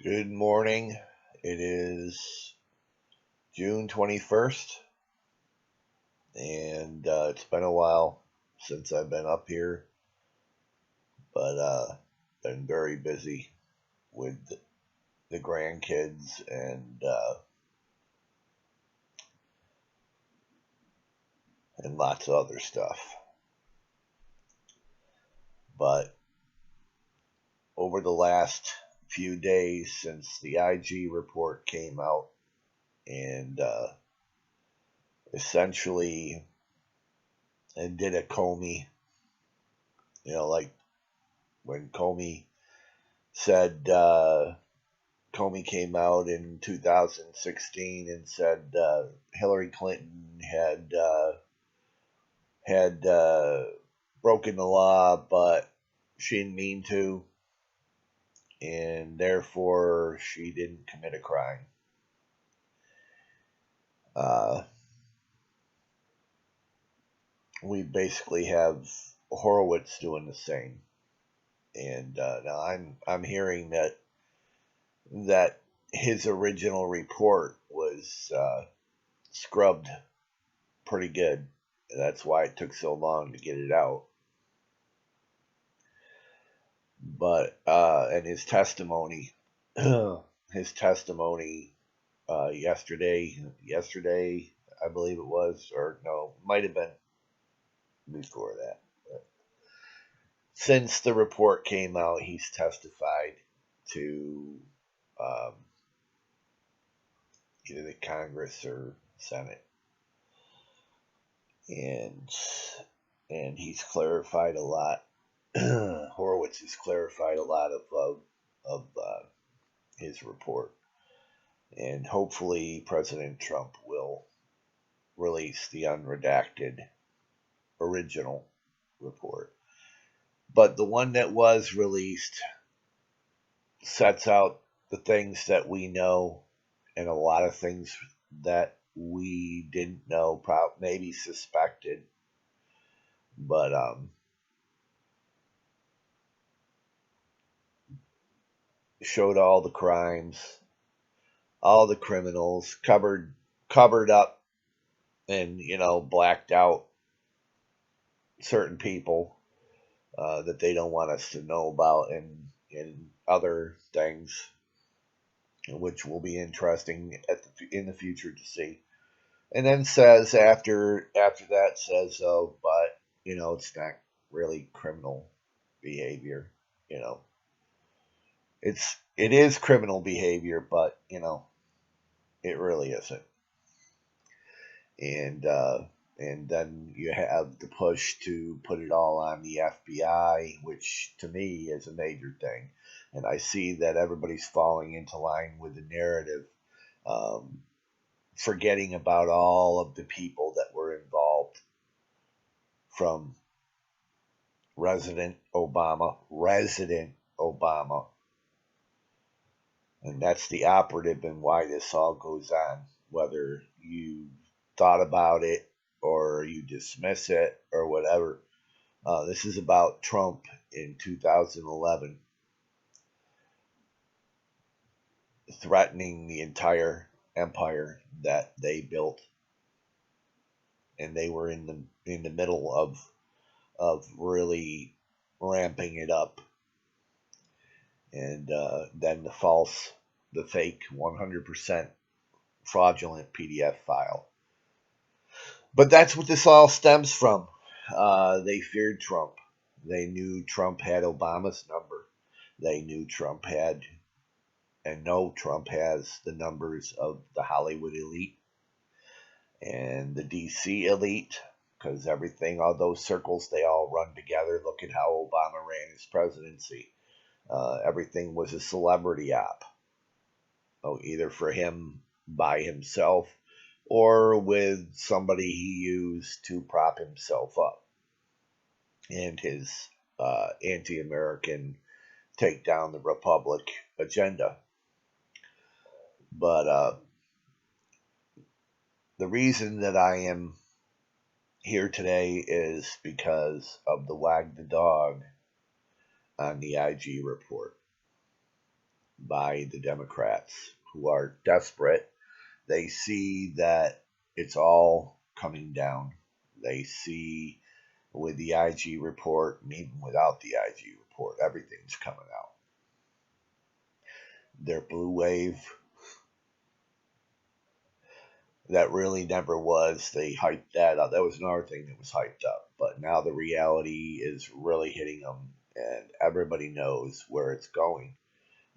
Good morning. It is June 21st, and it's been a while since I've been up here, but been very busy with the grandkids and lots of other stuff. But over the last few days since the IG report came out and essentially and did a Comey, like when said Comey came out in 2016 and said Hillary Clinton had broken the law, but she didn't mean to, and therefore she didn't commit a crime. Uh, we basically have Horowitz doing the same, and now I'm hearing that his original report was scrubbed pretty good. That's why it took so long to get it out. But and his testimony, his testimony yesterday, I believe it was, or no, might have been before that. But since the report came out, he's testified to um, either the Congress or Senate, and and he's clarified a lot. Horowitz has clarified a lot of his report, and hopefully President Trump will release the unredacted original report. But the one that was released sets out the things that we know and a lot of things that we didn't know, maybe suspected, but showed all the crimes, all the criminals, covered up, and blacked out certain people that they don't want us to know about, and other things which will be interesting in the future to see. And then says after that says, oh, but it's not really criminal behavior. You know, it is criminal behavior, but it really isn't. And and then you have the push to put it all on the FBI, which to me is a major thing. And I see that everybody's falling into line with the narrative, um, forgetting about all of the people that were involved, from Resident Obama. And that's the operative in why this all goes on, whether you thought about it or you dismiss it or whatever. This is about Trump in 2011 threatening the entire empire that they built, and they were in the middle of really ramping it up, and then the fake 100% fraudulent PDF file. But that's what this all stems from. They feared Trump. They knew Trump had Obama's number. They knew Trump had, and know Trump has, the numbers of the Hollywood elite and the DC elite, because everything, all those circles, they all run together. Look at how Obama ran his presidency. Everything was a celebrity op, either for him by himself or with somebody he used to prop himself up and his anti-American take down the Republic agenda. But the reason that I am here today is because of the wag the dog on the IG report. by the Democrats, who are desperate. They see that it's all coming down. They see with the IG report, and even without the IG report, everything's coming out. Their blue wave, that really never was. They hyped that up. That was another thing that was hyped up. But now the reality is really hitting them, and everybody knows where it's going.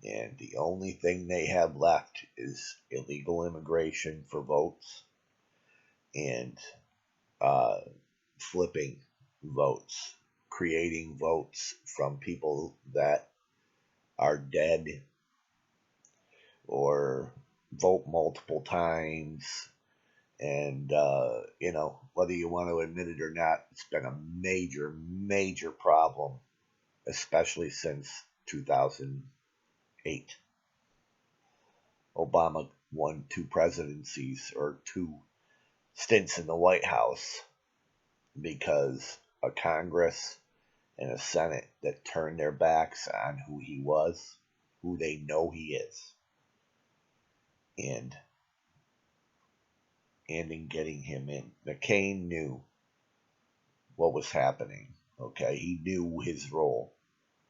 And the only thing they have left is illegal immigration for votes and uh, flipping votes, creating votes from people that are dead or vote multiple times. And, whether you want to admit it or not, it's been a major, major problem, especially since 2008. Obama won two presidencies or two stints in the White House because a Congress and a Senate that turned their backs on who he was, who they know he is, and in getting him in. McCain knew what was happening. Okay, he knew his role,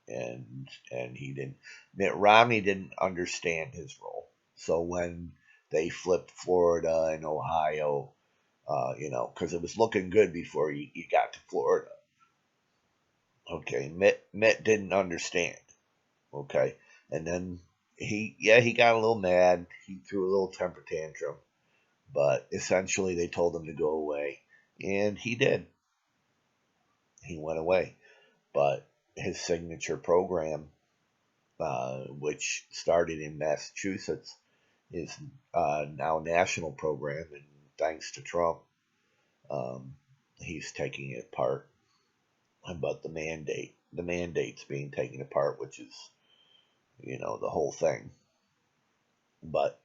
and he didn't. Mitt Romney didn't understand his role. So when they flipped Florida and Ohio, because it was looking good before you got to Florida. Okay, Mitt didn't understand. Okay, and then he got a little mad. He threw a little temper tantrum, but essentially they told him to go away, and he did. He went away, but his signature program, which started in Massachusetts, is now a national program, and thanks to Trump, he's taking it apart. But the mandate's being taken apart, which is, the whole thing. But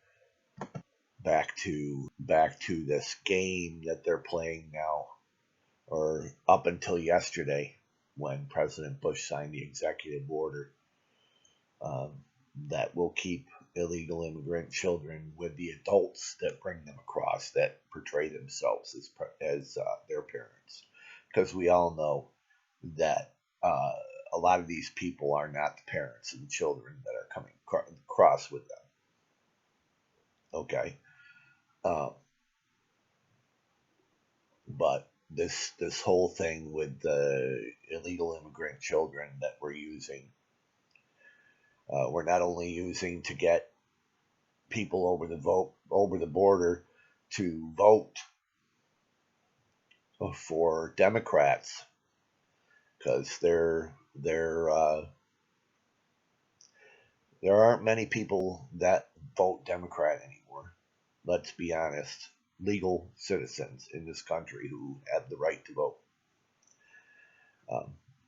back to this game that they're playing now, or up until yesterday, when President Bush signed the executive order um, that will keep illegal immigrant children with the adults that bring them across, that portray themselves as their parents, because we all know that a lot of these people are not the parents of the children that are coming across with them. Okay, um, but this whole thing with the illegal immigrant children that we're not only using to get people over the border to vote for Democrats, because there aren't many people that vote Democrat anymore. Let's be honest, legal citizens in this country who have the right to vote.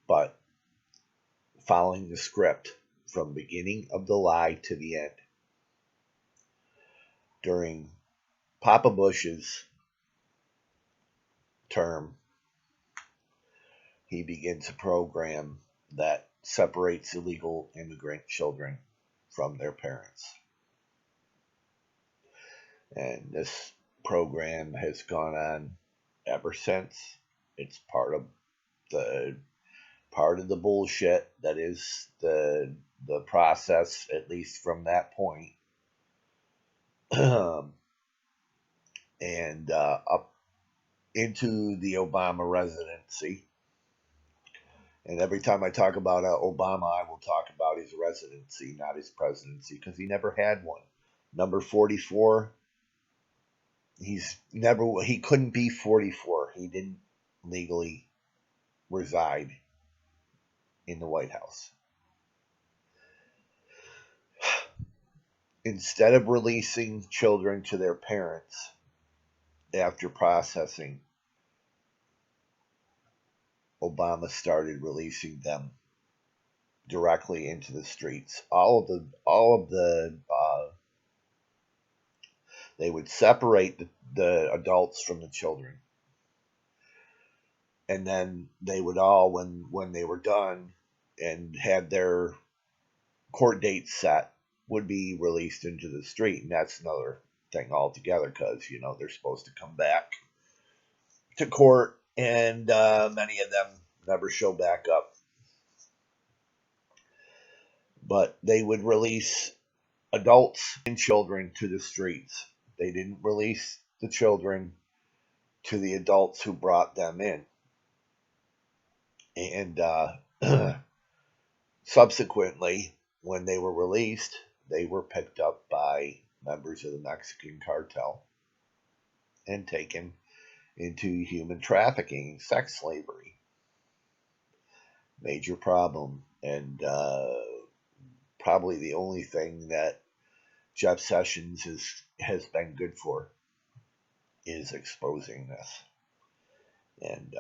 But following the script from beginning of the lie to the end, during Papa Bush's term, he begins a program that separates illegal immigrant children from their parents. And this program has gone on ever since. It's the part of the bullshit that is the process, at least from that point, and up into the Obama residency. And every time I talk about Obama, I will talk about his residency, not his presidency, because he never had one. Number 44, he couldn't be 44. He didn't legally reside in the White House. Instead of releasing children to their parents after processing, Obama started releasing them directly into the streets. They would separate the adults from the children, and then they would all, when they were done and had their court dates set, would be released into the street, and that's another thing altogether because they're supposed to come back to court, and many of them never show back up. But they would release adults and children to the streets. They didn't release the children to the adults who brought them in. And subsequently, when they were released, they were picked up by members of the Mexican cartel and taken into human trafficking, sex slavery. Major problem, and probably the only thing that Jeff Sessions has been good for is exposing this. And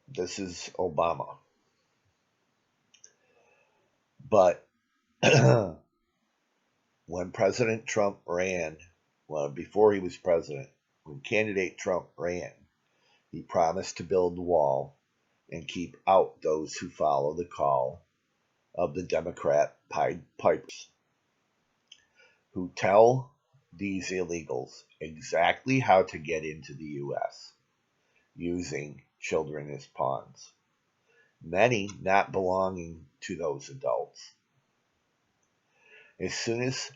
this is Obama. But when President Trump ran, well, before he was president, when candidate Trump ran, he promised to build the wall and keep out those who follow the call of the Democrat Pied Pipers, who tell these illegals exactly how to get into the U.S. using children as pawns, many not belonging to those adults. As soon as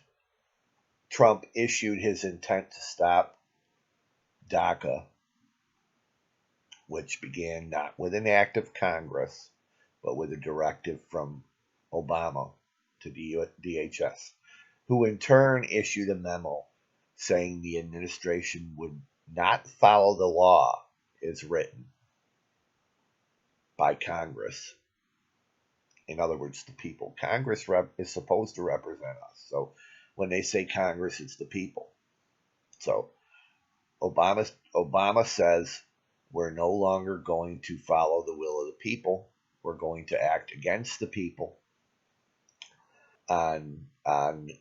Trump issued his intent to stop DACA, which began not with an act of Congress, but with a directive from Obama to DHS, who in turn issued a memo saying the administration would not follow the law as written by Congress. In other words, the people. Congress is supposed to represent us. So when they say Congress, it's the people. So Obama says we're no longer going to follow the will of the people. We're going to act against the people on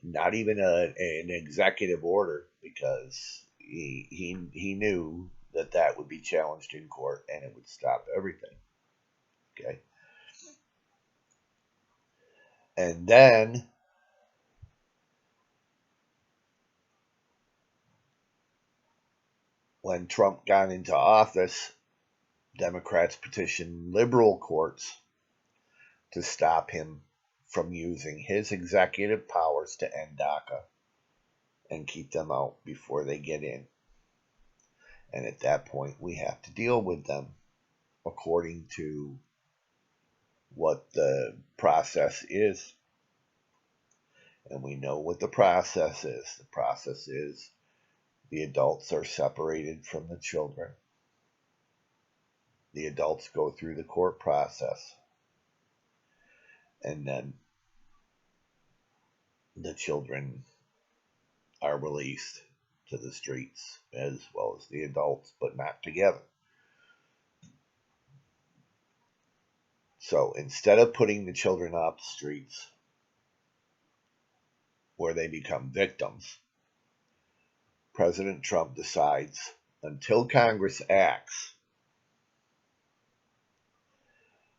not even an executive order, because he knew that would be challenged in court and it would stop everything. Okay. And then when Trump got into office, Democrats petitioned liberal courts to stop him from using his executive powers to end DACA and keep them out before they get in. And at that point, we have to deal with them according to what the process is. And we know what the process is. The process is the adults are separated from the children. The adults go through the court process. And then the children are released to the streets as well as the adults, but not together. So instead of putting the children off the streets where they become victims, President Trump decides until Congress acts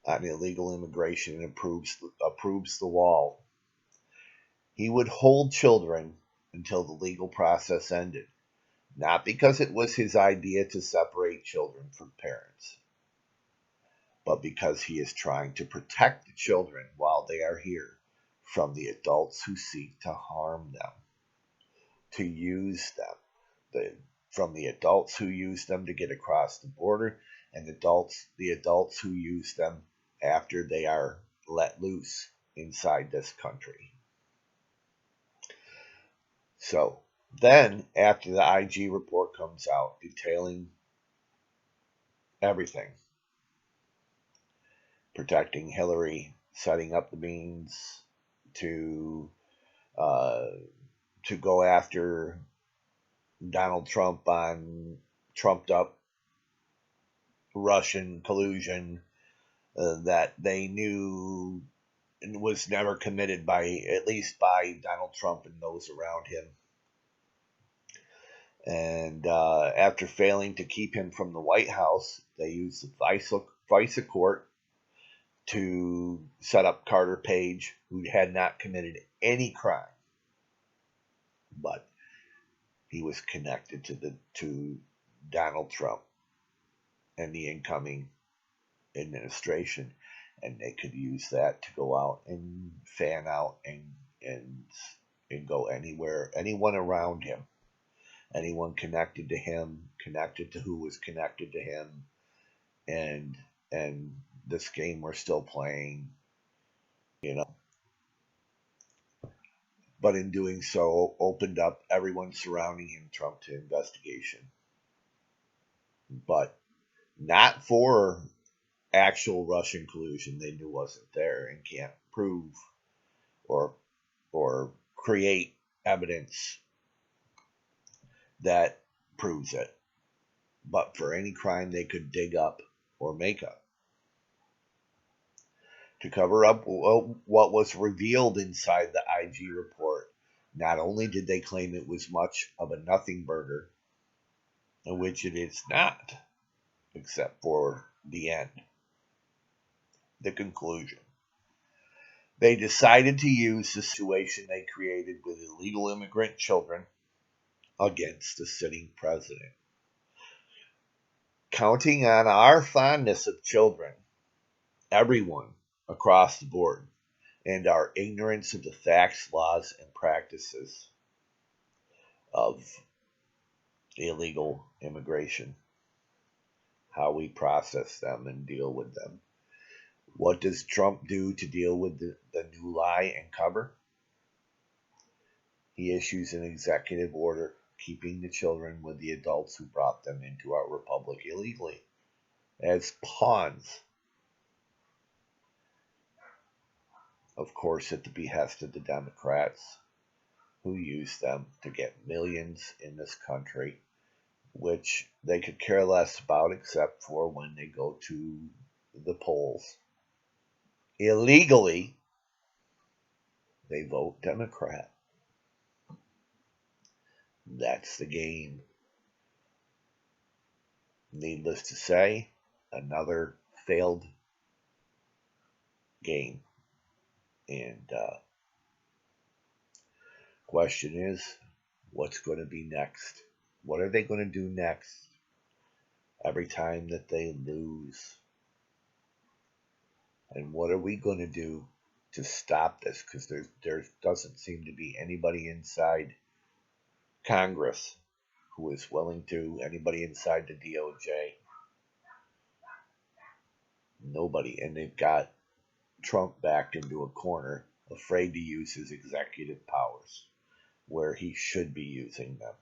on illegal immigration and approves the wall, he would hold children until the legal process ended. Not because it was his idea to separate children from parents, but because he is trying to protect the children while they are here from the adults who seek to harm them, to use them, from the adults who use them to get across the border, and the adults who use them after they are let loose inside this country. So then, after the IG report comes out detailing everything, protecting Hillary, setting up the means to go after Donald Trump on trumped up Russian collusion that they knew was never committed at least by Donald Trump and those around him. And after failing to keep him from the White House, they used the FISA court to set up Carter Page, who had not committed any crime, but he was connected to Donald Trump and the incoming administration, and they could use that to go out and fan out and go anywhere, anyone around him, anyone connected to him, connected to who was connected to him, and this game we're still playing, you know. But in doing so, opened up everyone surrounding him, Trump, to investigation. But not for actual Russian collusion they knew wasn't there and can't prove or or create evidence that proves it, but for any crime they could dig up or make up. To cover up what was revealed inside the IG report, not only did they claim it was much of a nothing burger, which it is not, except for the end, the conclusion. They decided to use the situation they created with illegal immigrant children against the sitting president. Counting on our fondness of children, everyone across the board, and our ignorance of the facts, laws, and practices of illegal immigration, how we process them and deal with them. What does Trump do to deal with the new lie and cover? He issues an executive order keeping the children with the adults who brought them into our republic illegally as pawns, of course, at the behest of the Democrats, who use them to get millions in this country, which they could care less about except for when they go to the polls. Illegally, they vote Democrat. That's the game. Needless to say, another failed game. And question is, what's going to be next? What are they going to do next? Every time that they lose. And what are we going to do to stop this? Because there doesn't seem to be anybody inside Congress who is willing to, anybody inside the DOJ. Nobody. And they've got Trump backed into a corner, afraid to use his executive powers where he should be using them.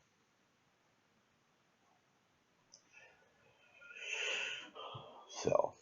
So